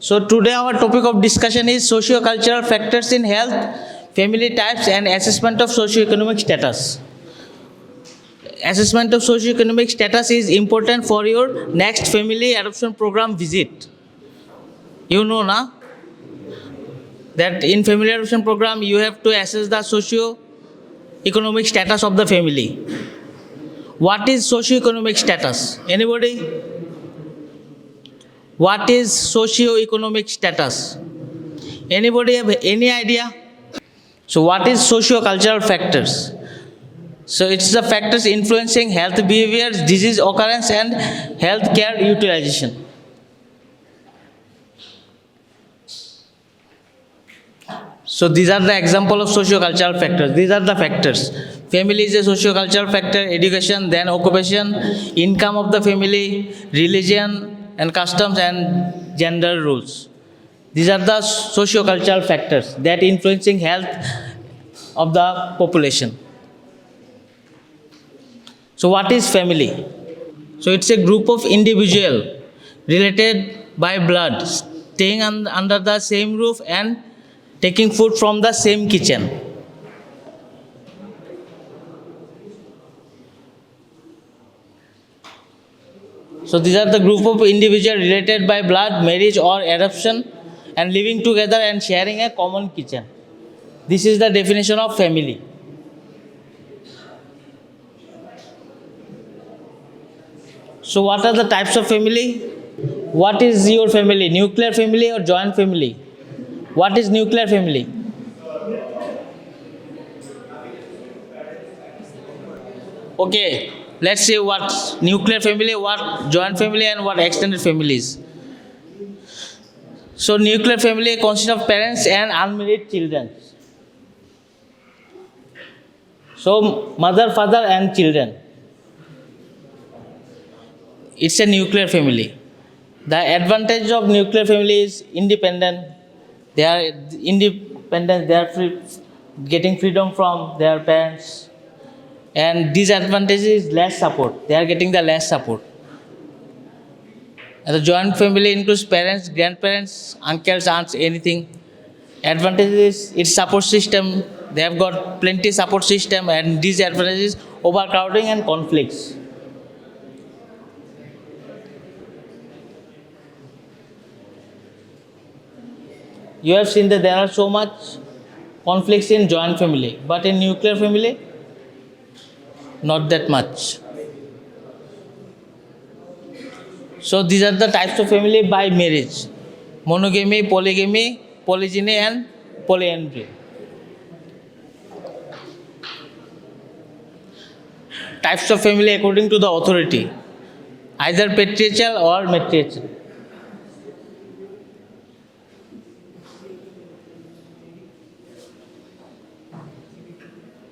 So today our topic of discussion is socio-cultural factors in health, family types and assessment of socio-economic status. Assessment of socio-economic status is important for your next family adoption program visit. You know na that in family adoption program you have to assess the socio-economic status of the family. What is socio-economic status? Anybody? What is socio-economic status? Anybody have any idea? So what is socio-cultural factors? So it's the factors influencing health behaviors, disease occurrence and healthcare utilization. So these are the example of socio-cultural factors. These are the factors. Family is a socio-cultural factor, education, then occupation, income of the family, religion and customs and gender rules. These are the socio-cultural factors that influencing health of the population. So what is family? So it's a group of individuals related by blood, staying under the same roof and taking food from the same kitchen. So these are the group of individuals related by blood, marriage or adoption and living together and sharing a common kitchen. This is the definition of family. So what are the types of family? What is your family? Nuclear family or joint family? What is nuclear family? Okay, let's see what nuclear family, what joint family and what extended families. So nuclear family consists of parents and unmarried children. So mother, father and children. It's a nuclear family. The advantage of nuclear family is independent. They are independent, they are free, getting freedom from their parents. And disadvantage is less support. They are getting the less support. And the joint family includes parents, grandparents, uncles, aunts, anything. Advantage is its support system. They have got plenty support system, and disadvantage is overcrowding and conflicts. You have seen that there are so much conflicts in joint family, but in nuclear family, not that much. So these are the types of family by marriage: monogamy, polygamy, polygyny and polyandry. Types of family according to the authority, either patriarchal or matriarchal.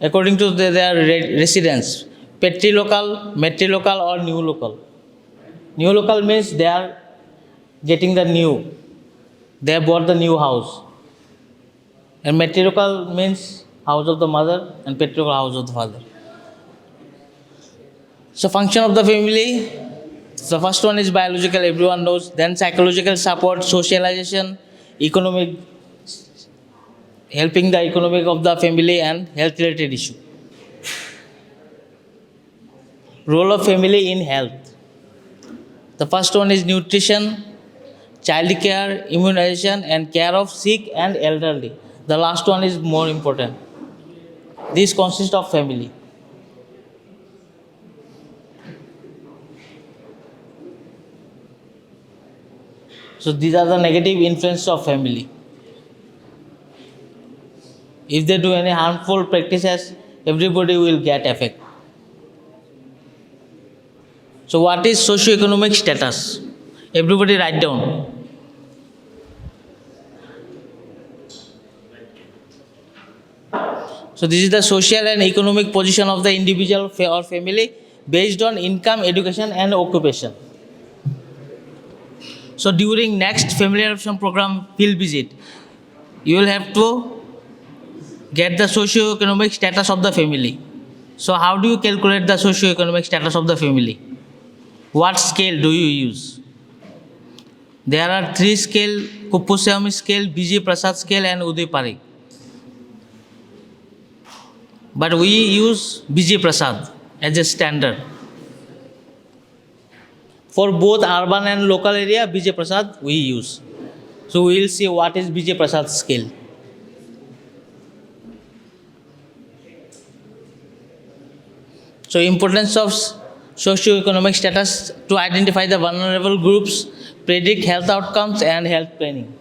According to their residence, patrilocal, matrilocal or new local. New local means they are getting the new, they have bought the new house. And matrilocal means house of the mother and patrilocal house of the father. So function of the family, the first one is biological, everyone knows, then psychological support, socialization, economic, helping the economic of the family and health related issue. Role of family in health. The first one is nutrition, child care, immunization and care of sick and elderly. The last one is more important. This consists of family. So these are the negative influences of family. If they do any harmful practices, everybody will get affected. So what is socio-economic status? Everybody write down. So this is the social and economic position of the individual or family based on income, education and occupation. So during next family adoption program field visit, you will have to get the socio-economic status of the family. So how do you calculate the socio-economic status of the family? What scale do you use? There are three scale: Socio-Economic scale, BG Prasad scale, and Uday Parikh. But we use BG Prasad as a standard. For both urban and local area, BG Prasad we use. So we will see what is BG Prasad scale. So importance of socio-economic status to identify the vulnerable groups, predict health outcomes and health planning.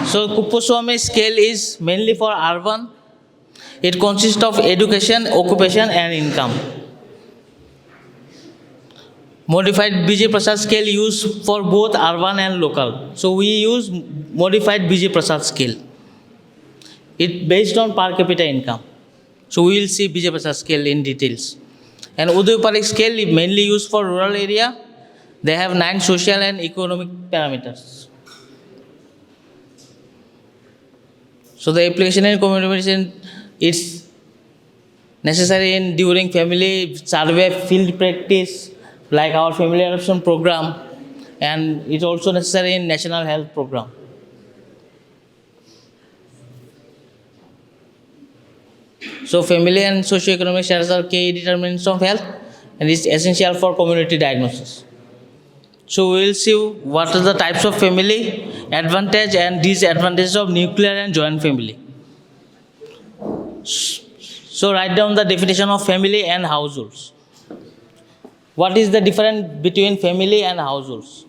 So Socio-Economic scale is mainly for urban. It consists of education, occupation and income. Modified BG Prasad scale used for both urban and local. So we use modified BG Prasad scale. It based on per capita income. So we will see BG Prasad scale in details. And Uday Parikh scale is mainly used for rural area. They have 9 social and economic parameters. So the application and communication is necessary in during family survey, field practice, like our family adoption program, and it's also necessary in national health program. So family and socio-economic status are key determinants of health and is essential for community diagnosis. So we will see what are the types of family, advantage and disadvantages of nuclear and joint family. So write down the definition of family and households. What is the difference between family and households?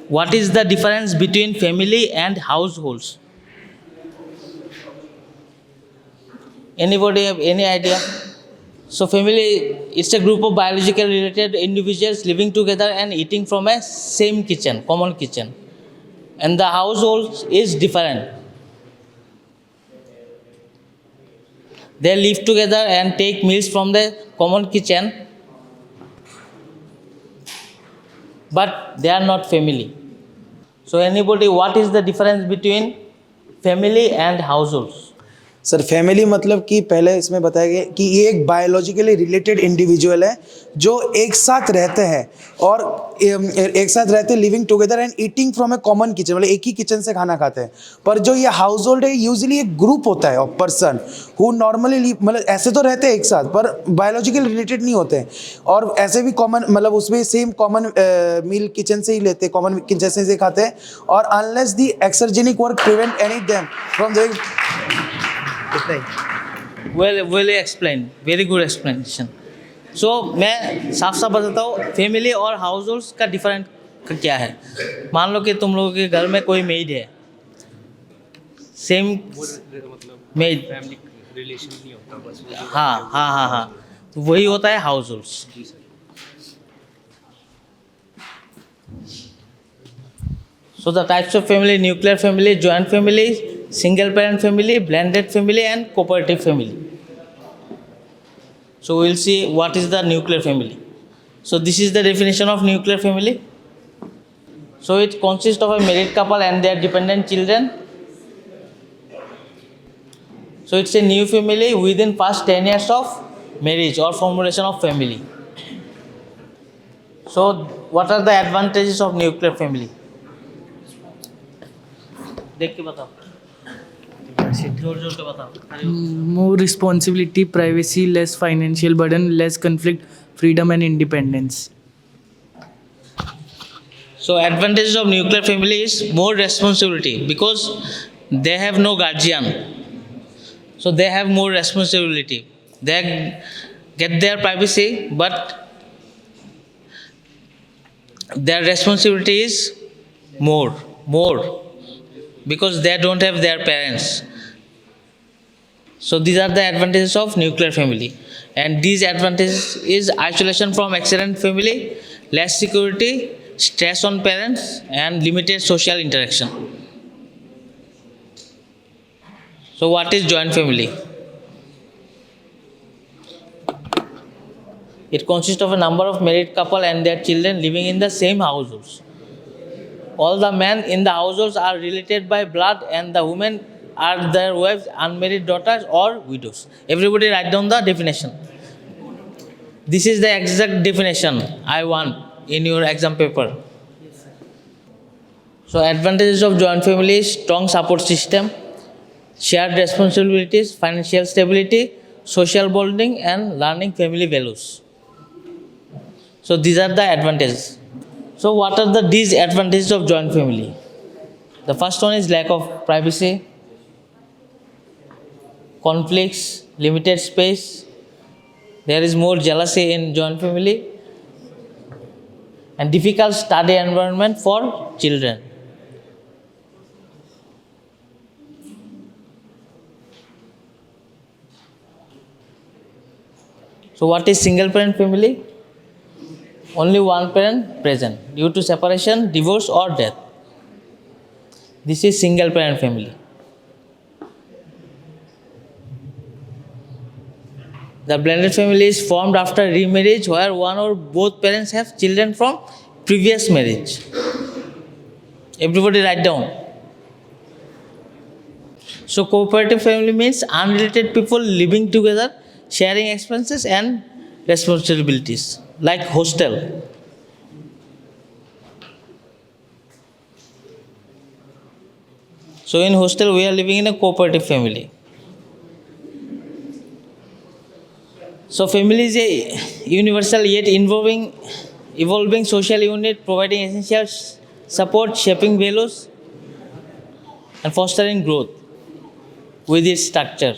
What is the difference between family and households? Anybody have any idea? So family, it's a group of biologically related individuals living together and eating from a same kitchen, common kitchen. And the household is different. They live together and take meals from the common kitchen, but they are not family. So anybody, what is the difference between family and households? Sir family मतलब कि पहले इसमें बताया गया कि ये एक biologically related individual है जो एक साथ रहते हैं और एक साथ रहते living together and eating from A common kitchen, मतलब एक ही किचन से खाना खाते हैं. पर जो ये हाउस होल्ड है यूजुअली एक ग्रुप होता है ऑफ पर्सन हु नॉर्मली मतलब ऐसे तो रहते हैं एक साथ पर बायोलॉजिकली रिलेटेड नहीं होते हैं और ऐसे भी कॉमन मतलब उसमें सेम कॉमन मील किचन से ही लेते हैं, कॉमन किचन से खाते हैं और unless the exergonic work prevent any them from the Well explained. Very good explanation. So मैं साफ साफ बताता हूँ फैमिली और हाउस होल्ड का डिफरेंट क्या है. मान लो कि तुम लोगों के घर में कोई मेड है, सेम मेड, फैमिली रिलेशन नहीं होता बस. हाँ, तो वही होता है house holds. So the types of family: nuclear family, joint family, single parent family, blended family and cooperative family. So we will see what is the nuclear family. So this is the definition of nuclear family. So it consists of a married couple and their dependent children. So it's a new family within first 10 years of marriage or formulation of family. So what are the advantages of nuclear family? देख के बताओ, जोर जोर के बताओ. More responsibility, privacy, less financial burden, less conflict, freedom and independence. So advantages of nuclear family is more responsibility because they have no guardian. So they have more responsibility. They get their privacy, but their responsibility is more because they don't have their parents. So these are the advantages of nuclear family. And disadvantages is isolation from extended family, less security, stress on parents and limited social interaction. So what is joint family? It consists of a number of married couple and their children living in the same households. All the men in the households are related by blood and the women are their wives, unmarried daughters or widows. Everybody write down the definition. This is the exact definition I want. in your exam paper. So advantages of joint family is strong support system, shared responsibilities, financial stability, social bonding, and learning family values. So these are the advantages. So what are the disadvantages of joint family? The first one is lack of privacy, conflicts, limited space. There is more jealousy in joint family, and difficult study environment for children. So what is single parent family? Only one parent present due to separation, divorce or death. This is single parent family. The blended family is formed after remarriage where one or both parents have children from previous marriage. Everybody write down. So cooperative family means unrelated people living together, sharing expenses and responsibilities, like hostel. So in hostel we are living in a cooperative family. So family is a universal yet evolving social unit providing essential support, shaping values and fostering growth with its structure.